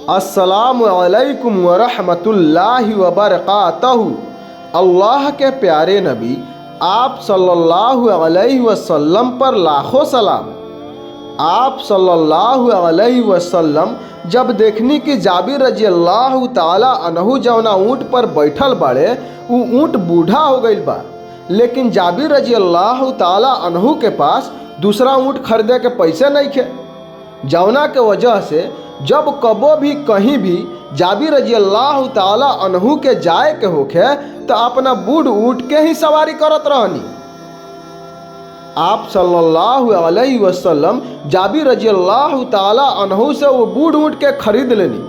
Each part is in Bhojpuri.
अस्सलामु अलैकुम वरहमतुल्लाहि वबरकातहू। अल्लाह के प्यारे नबी आप सल्लल्लाहु अलैहि वसल्लम पर लाखों सलाम। आप सल्लल्लाहु अलैहि वसल्लम जब देखनी कि जाबिर रजी अल्लाह ताला अनहु जवना ऊँट पर बैठल बाड़े ऊ ऊँट बूढ़ा हो गईल बा, लेकिन जाबिर रजी अल्लाह ताला अनहु के पास दूसरा ऊँट खरीदे के पैसे नहीं थे, जवना के वजह से जब कबो भी कहीं भी जाबिर रजी अल्लाह ताला अनहु के जाए के होखे तो अपना बूढ़ ऊँट के ही सवारी करत रहनी। आप सल्लल्लाहु अलैहि वसल्लम जाबिर रजी अल्लाह ताला अनहु से वो बूढ़ ऊँट के खरीद लेनी।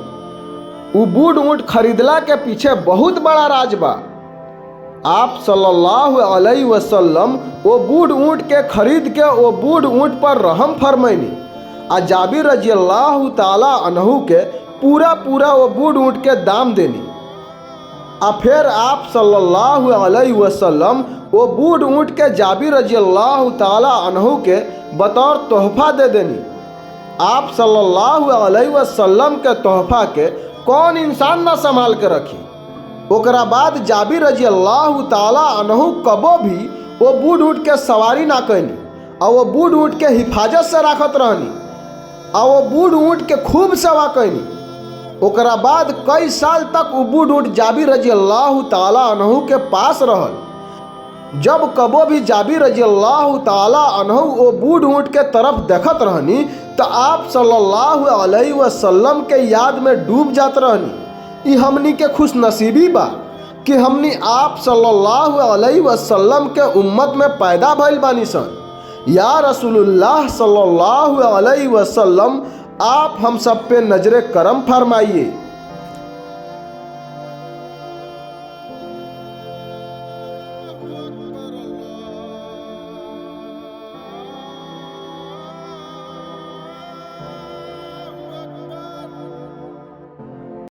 वो बूढ़ ऊँट खरीदला के पीछे बहुत बड़ा राज बा। आप सल्लल्लाहु अलैहि वसल्लम वो बूढ़ ऊँट के खरीद के वो बूढ़ ऊँट पर रहम फरमैनी आ जाबिर रजी अल्लाह ताला अनहु के पूरा वो बूढ़ ऊँट के दाम देनी। आ फिर आप सल्लल्लाहु अलैहि वसल्लम वो बूढ़ ऊँट के जाबिर रजी अल्लाह ताला अनहु के बतौर तोहफा दे देनी। आप सल्लल्लाहु अलैहि वसल्लम के तोहफा के कौन इंसान ना संभाल के रखी। ओकरा बाद जाबिर रजी अल्लाह ताला अनहु कबो भी वो बूढ़ ऊँट के सवारी ना कैनी और वो बूढ़ ऊँट के हिफाजत से रखत रहनी और वो बूढ़ ऊँट के खूब सेवा कैनी। ओकरा बाद कई साल तक वो बूढ़ ऊँट जाबिर रजी अल्लाह ताला अनहु के पास रहल। जब कबो भी जाबिर रजी अल्लाह ताला अनहु वो बूढ़ ऊँट के तरफ देखत रहनी तो आप सल्लल्लाहु अलैहि वसल्लम के याद में डूब जात रहनी। ई हमनी के खुश नसीबी बा कि हमनी आप सल्लल्लाहु अलैहि वसल्लम के उम्मत में पैदा भइल बानी सन। या रसूलुल्लाह सल्लल्लाहु अलैहि वसल्लम आप हम सब पे नजरे करम फरमाइए।